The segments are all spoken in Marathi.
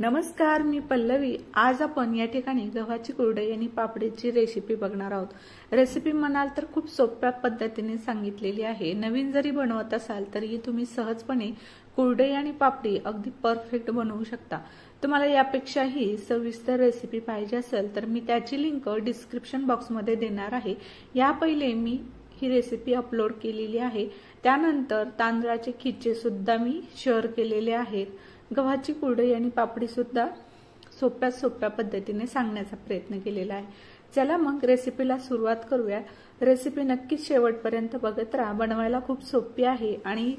नमस्कार, मी पल्लवी। आज आपण या ठिकाणी गव्हाची कुरडई आणि पापडीची रेसिपी बघणार आहोत। रेसिपी म्हणाल तर खूप सोप्या पद्धतीने सांगितलेली आहे। नवीन जरी बनवत असाल तरी तुम्ही सहजपणे कुरडई आणि पापडी अगदी परफेक्ट बनवू शकता। तुम्हाला यापेक्षाही सविस्तर रेसिपी पाहिजे असेल तर मी त्याची लिंक डिस्क्रिप्शन बॉक्समध्ये देणार आहे। या पहिले मी ही रेसिपी अपलोड केलेली आहे। त्यानंतर तांदळाचे खिचे सुद्धा मी शेअर केलेले आहेत। गव्हाची कुरडई आणि पापडी सुद्धा सोप्या पद्धतीने सांगण्याचा प्रयत्न केलेला आहे। चला मग रेसिपीला सुरुवात करूया। रेसिपी नक्कीच शेवटपर्यंत बघत राहा। बनवायला खूप सोपी आहे आणि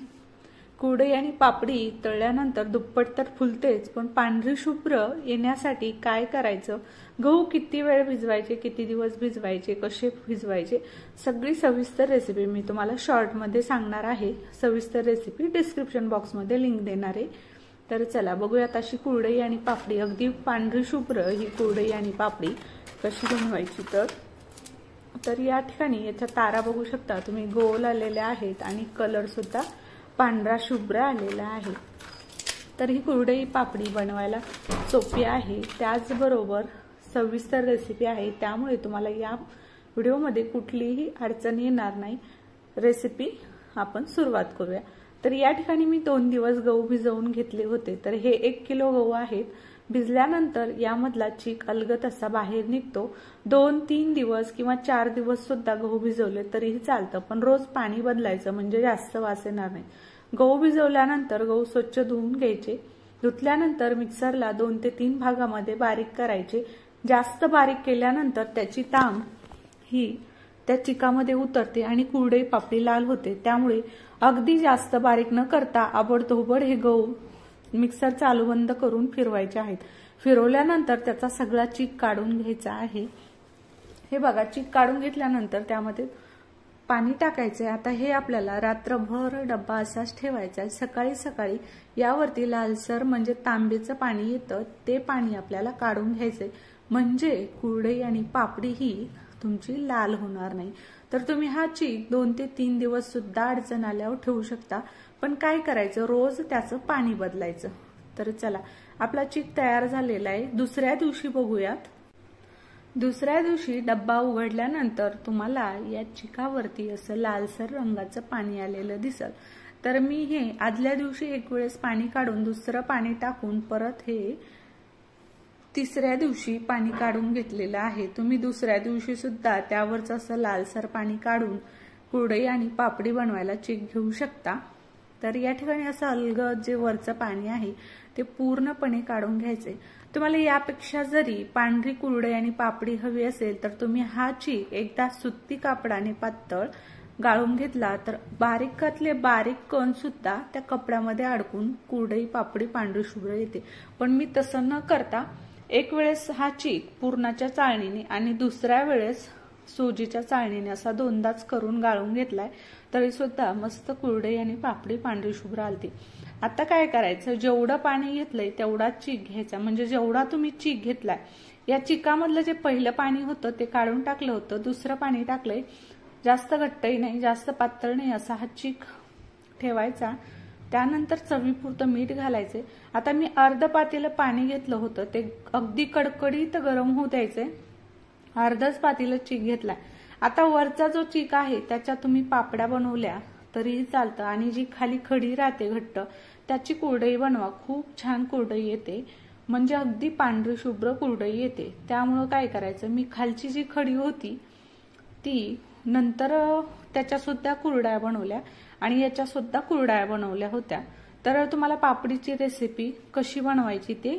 कुरडई आणि पापडी तळल्यानंतर दुप्पट तर फुलतेच, पण पांढरी शुभ्र येण्यासाठी काय करायचं, गहू किती वेळ भिजवायचे, किती दिवस भिजवायचे, कसे भिजवायचे, सगळी सविस्तर रेसिपी मी तुम्हाला शॉर्टमध्ये सांगणार आहे। सविस्तर रेसिपी डिस्क्रिप्शन बॉक्समध्ये लिंक देणार आहे। तर चला बघूयात अशी कुरडई आणि पापडी, अगदी पांढरी शुभ्र ही कुरडई आणि पापडी कशी बनवायची। तर या ठिकाणी याच्या तारा बघू शकता तुम्ही, गोल आलेल्या आहेत आणि कलर सुद्धा पांढरा शुभ्र आलेला आहे। तर ही कुरडई पापडी बनवायला सोपी आहे, त्याचबरोबर सविस्तर रेसिपी आहे, त्यामुळे तुम्हाला या व्हिडिओमध्ये कुठलीही अडचण येणार नाही। रेसिपी आपण सुरुवात करूया। तर या ठिकाणी मी 2 दिवस गहू भिजवून घेतले होते। तर हे 1 किलो गहू आहेत। भिजल्यानंतर यामधला चीक अलगद असा बाहेर निघतो। 2-3 दिवस किंवा 4 दिवस सुद्धा गहू भिजवले तरीही चालतं, पण रोज पाणी बदलायचं म्हणजे जास्त वास येणार नाही। गहू भिजवल्यानंतर गहू स्वच्छ धुवून घ्यायचे। धुतल्यानंतर मिक्सरला 2 ते 3 भागामध्ये बारीक करायचे। जास्त बारीक केल्यानंतर त्याची ताम ही त्या चिकामध्ये उतरते आणि कुरडई पापडी लाल होते। त्यामुळे अगदी जास्त बारीक न करता आबडधोबड हे गहू मिक्सर चालू बंद करून फिरवायचे आहेत। फिरवल्यानंतर त्याचा सगळा चीक काढून घ्यायचा आहे। हे बघा, चीक काढून घेतल्यानंतर त्यामध्ये पाणी टाकायचे। आता हे आपल्याला रात्रभर डब्बा असाच ठेवायचा आहे। सकाळी सकाळी यावरती लालसर म्हणजे तांबेचं पाणी येतं, ते पाणी आपल्याला काढून घ्यायचे, म्हणजे कुरडई आणि पापडी ही तुमची लाल होणार नाही। तर तुम्ही हा चीक 2 ते 3 दिवस सुद्धा अडचण आल्यावर ठेवू शकता, पण काय करायचं, रोज त्याचं पाणी बदलायचं। तर चला, आपला चीक तयार झालेला आहे। दुसऱ्या दिवशी बघूयात। दुसऱ्या दिवशी डब्बा उघडल्यानंतर तुम्हाला या चिकावरती असं लालसर रंगाचं पाणी आलेलं दिसल। तर मी हे आदल्या दिवशी एक वेळेस पाणी काढून दुसरं पाणी टाकून परत हे तिसऱ्या दिवशी पाणी काढून घेतलेलं आहे। तुम्ही दुसऱ्या दिवशी सुद्धा त्यावरच असं लालसर पाणी काढून कुरडई आणि पापडी बनवायला चीक घेऊ शकता। तर या ठिकाणी असं अलगद जे वरचं पाणी आहे ते पूर्णपणे काढून घ्यायचे। तुम्हाला यापेक्षा जरी पांढरी कुरडई आणि पापडी हवी असेल तर तुम्ही हा चीक एकदा सुती कापडाने पातळ गाळून घेतला तर बारीकातले बारीक कण सुद्धा त्या कपड्यामध्ये अडकून कुरडई पापडी पांढरी शुभ्र येते। पण मी तसं न करता एक वेळेस हा चीक पूर्णाच्या चाळणीने आणि दुसऱ्या वेळेस सुजीच्या चाळणीने असा 2दाच करून गाळून घेतलाय, तरी सुद्धा मस्त कुरडई आणि पापडी पांढरी शुभ्र आलती। आता काय करायचं, जेवढं पाणी घेतलंय तेवढाच चीक घ्यायचा, म्हणजे जेवढा तुम्ही चीक घेतलाय या चिकामधलं जे पहिलं पाणी होतं ते काढून टाकलं होतं, दुसरं पाणी टाकलंय। जास्त घट्टही नाही जास्त पातळ नाही असा हा चीक ठेवायचा। त्यानंतर चवीपुरतं मीठ घालायचे। आता मी अर्ध पातेलं पाणी घेतलं होतं, ते अगदी कडकडीत गरम होऊ द्यायचे। अर्धच पातेलं चीक घेतलाय। आता वरचा जो चीक आहे त्याच्या तुम्ही पापड्या बनवल्या तरीही चालतं, आणि जी खाली खडी राहते घट्ट त्याची कुरडई बनवा, खूप छान कुरडई येते, म्हणजे अगदी पांढरी शुभ्र कुरडई येते। त्यामुळं काय करायचं, मी खालची जी खडी होती ती नंतर त्याच्या सुद्धा कुरड्या बनवल्या आणि याच्या सुद्धा कुरड्या बनवल्या होत्या। तर तुम्हाला पापडीची रेसिपी कशी बनवायची ते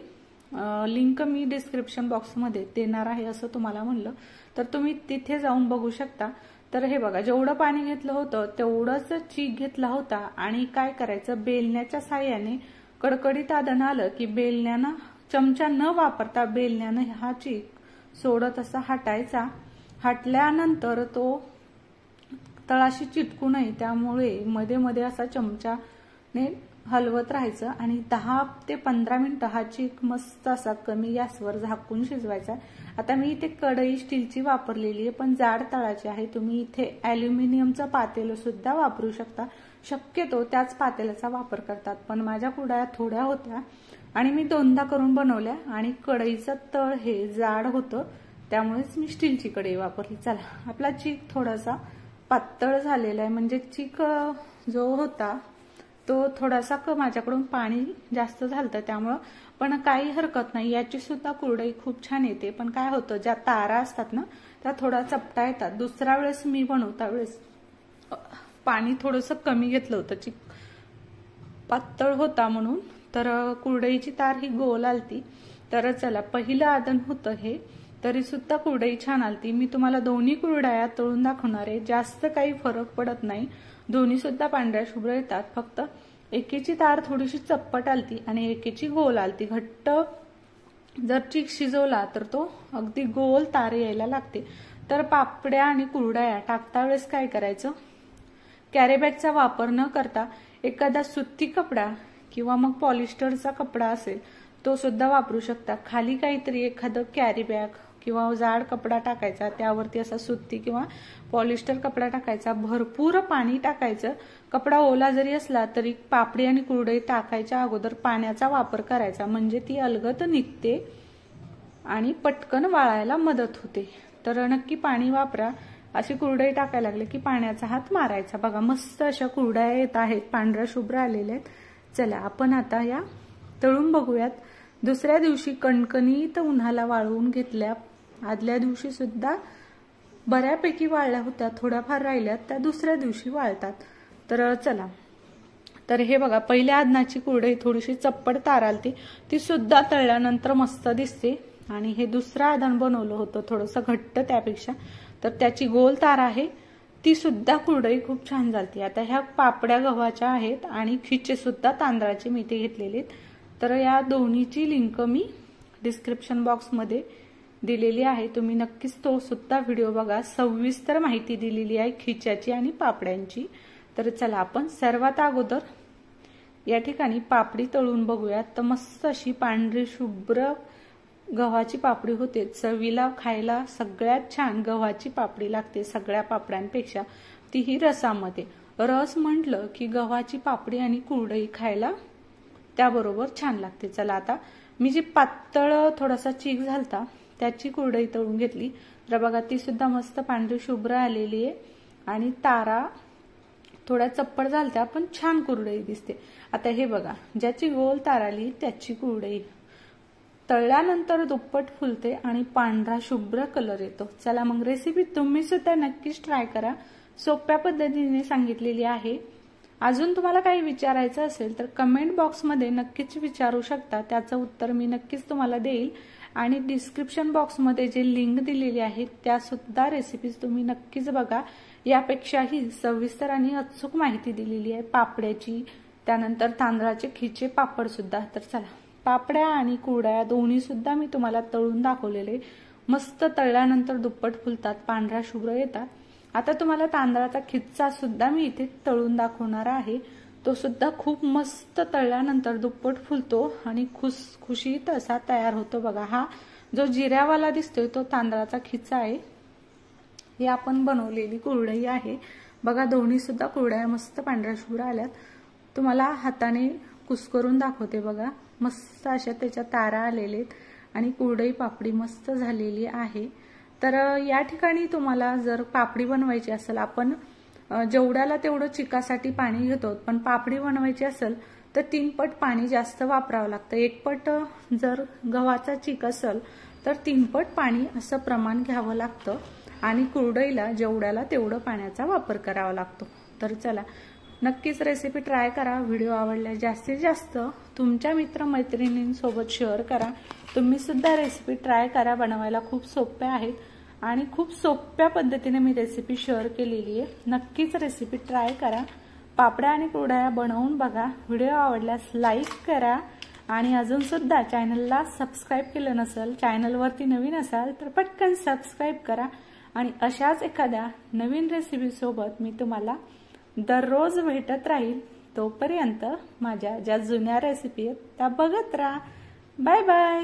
लिंक मी डिस्क्रिप्शन बॉक्समध्ये देणार आहे असं तुम्हाला म्हणलं, तर तुम्ही तिथे जाऊन बघू शकता। तर हे बघा, जेवढं पाणी घेतलं होतं तेवढंच चीक घेतला होता आणि काय करायचं, बेलण्याच्या साह्याने कडकडीत आदन आलं की बेलण्यानं, चमचा न वापरता बेलण्यानं हा चीक सोडत असा हटायचा। हटल्यानंतर तो तळाशी चिटकू नये त्यामुळे मध्ये मध्ये असा चमचाने हलवत राहायचं आणि 10 ते 15 मिनिटं हा चीक मस्त असा कमी गॅसवर झाकून शिजवायचा। आता मी इथे कढई स्टीलची वापरलेली आहे, पण जाड तळाची आहे। तुम्ही इथे ॲल्युमिनियमचं पातेलं सुद्धा वापरू शकता, शक्यतो त्याच पातेल्याचा वापर करतात, पण माझ्या कुरडया थोड्या होत्या आणि मी दोनदा करून बनवल्या आणि कढईचं तळ हे जाड होतं, त्यामुळेच मी स्टीलची कढई वापरली। चला, आपला चीक थोडासा पातळ झालेला आहे, म्हणजे चीक जो होता तो थोडासा माझ्याकडून पाणी जास्त झालं त्यामुळं, पण काही हरकत नाही, याची सुद्धा कुरडई खूप छान येते। पण काय होतं, ज्या तारा असतात ना त्या थोडा चपटा येतात। दुसऱ्या वेळेस मी बनवता वेळेस पाणी थोडंसं कमी घेतलं होतं, चीक पातळ होता म्हणून, तर कुरडईची तार ही गोल आलती। तर चला, पहिलं आदन होतं हे, तरी सुद्धा कुरडई छान आलती। मी तुम्हाला दोन्ही कुरडया तळून दाखवणार आहे, जास्त काही फरक पडत नाही, दोन्ही सुद्धा पांढऱ्या शुभ्र येतात। फक्त एकेची तार थोडीशी चप्पट आलती आणि एकेची गोल आलती। घट्ट जर चीक शिजवला तर तो अगदी गोल तार यायला लागते। तर पापड्या आणि कुरडया टाकता वेळेस काय करायचं, कॅरीबॅगचा वापर न करता एखादा सुती कपडा किंवा मग पॉलिस्टरचा कपडा असेल तो सुद्धा वापरू शकता। खाली काहीतरी एखादं कॅरीबॅग किंवा जाड कपडा टाकायचा, त्यावरती असा सुती किंवा पॉलिस्टर कपडा टाकायचा, भरपूर पाणी टाकायचं। कपडा ओला जरी असला तरी पापडी आणि कुरडई टाकायच्या अगोदर पाण्याचा वापर करायचा, म्हणजे ती अलगद निघते आणि पटकन वाळायला मदत होते। तर नक्की पाणी वापरा। अशी कुरडई टाकायला लागले की पाण्याचा हात मारायचा। बघा, मस्त अशा कुरडया येत आहेत, पांढऱ्या शुभ्र आलेल्या आहेत। चला, आपण आता या तळून बघूयात। दुसऱ्या दिवशी कणकणीत उन्हाला वाळवून घेतल्या, आदल्या दिवशी सुद्धा बऱ्यापैकी वाळल्या होत्या, थोड्याफार राहिल्यात त्या दुसऱ्या दिवशी वाळतात। तर चला, तर हे बघा, पहिल्या आदनाची कुरडई थोडीशी चप्पड तार आलती, ती सुद्धा तळल्यानंतर मस्त दिसते। आणि हे दुसरं आदन बनवलं होतं थोडंसं घट्ट त्यापेक्षा, तर त्याची गोल तार आहे, ती सुद्धा कुरडई खूप छान झालती। आता ह्या पापड्या गव्हाच्या आहेत आणि खिचे सुद्धा तांदळाचे मी ते घेतलेले आहेत। तर या दोन्हीची लिंक मी डिस्क्रिप्शन बॉक्समध्ये दिलेली आहे, तुम्ही नक्कीच तो सुद्धा व्हिडिओ बघा। सविस्तर माहिती दिलेली आहे खिच्याची आणि पापड्यांची। तर चला, आपण सर्वात अगोदर या ठिकाणी पापडी तळून बघूयात। तर मस्त अशी पांढरी शुभ्र गव्हाची पापडी होते, चवीला खायला सगळ्यात छान गव्हाची पापडी लागते सगळ्या पापड्यांपेक्षा, तीही रसामध्ये। रस म्हटलं की गव्हाची पापडी आणि कुरडई खायला त्याबरोबर छान लागते। चला, आता मी जी पातळ थोडासा चीक झालता त्याची कुरडई तळून घेतली, तर बघा ती सुद्धा मस्त पांढरी शुभ्र आलेली आहे आणि तारा थोड्या चप्पड झालत्या, पण छान कुरडई दिसते। आता हे बघा, ज्याची गोल तार आली त्याची कुरडई तळल्यानंतर दुप्पट फुलते आणि पांढरा शुभ्र कलर येतो। चला, मग रेसिपी तुम्ही सुद्धा नक्कीच ट्राय करा, सोप्या पद्धतीने सांगितलेली आहे। अजून तुम्हाला काही विचारायचं असेल तर कमेंट बॉक्समध्ये नक्कीच विचारू शकता, त्याचं उत्तर मी नक्कीच तुम्हाला देईल। आणि डिस्क्रिप्शन बॉक्समध्ये जे लिंक दिलेली आहे त्या सुद्धा रेसिपीज तुम्ही नक्कीच बघा, यापेक्षाही सविस्तर आणि अचूक माहिती दिलेली आहे पापड्याची, त्यानंतर तांदळाचे खिचे पापड सुद्धा। तर चला, पापड्या आणि कुरडया दोन्ही सुद्धा मी तुम्हाला तळून दाखवलेले, मस्त तळल्यानंतर दुप्पट फुलतात, पांढऱ्या शुभ्र येतात। आता तुम्हाला तांदळाचा खिचा सुद्धा मी इथे तळून दाखवणार आहे, तो सुद्धा खूप मस्त तळल्यानंतर दुप्पट फुलतो आणि खुसखुशीत असा तयार होतो। बघा, हा जो जिऱ्यावाला दिसतोय तो तांदळाचा खिचा आहे, ही आपण बनवलेली कुरडई आहे। बघा, दोन्ही सुद्धा कुरडया मस्त पांढऱ्या शुभ्र आल्यात। तुम्हाला हाताने कुस्करून दाखवते, बघा मस्त अशा त्याच्या तारा आलेलेत आणि कुरडई पापडी मस्त झालेली आहे। तर या ठिकाणी तुम्हाला जर पापडी बनवायची असेल, आपण जेवढ्याला तेवढं चिकासाठी पाणी घेतो, पण पापडी बनवायची असेल तर 3 पट पाणी जास्त वापरावं लागतं। 1 पट जर गव्हाचा चीक असेल तर 3 पट पाणी असं प्रमाण घ्यावं लागतं आणि कुरडईला जेवढ्याला तेवढं पाण्याचा वापर करावा लागतो। तर चला, नक्कीच रेसिपी ट्राय करा। व्हिडिओ आवडल्यास जास्तीत जास्त तुमच्या मित्रमैत्रिणींसोबत शेअर करा। तुम्ही सुद्धा रेसिपी ट्राय करा, बनवायला खूप सोप्या आहेत आणि खूप सोप्या पद्धतीने मी रेसिपी शेअर केलेली आहे। नक्कीच रेसिपी ट्राय करा, पापड्या आणि कुरडया बनवून बघा। व्हिडिओ आवडल्यास लाईक करा आणि अजून सुद्धा चॅनलला सबस्क्राईब केलं नसेल, चॅनलवरती नवीन असाल तर पटकन सबस्क्राईब करा। आणि अशाच एखाद्या नवीन रेसिपी सोबत मी तुम्हाला दररोज भेटत राहील। तोपर्यंत माझ्या ज्या जुन्या रेसिपी आहेत त्या बघत राहा। Bye bye.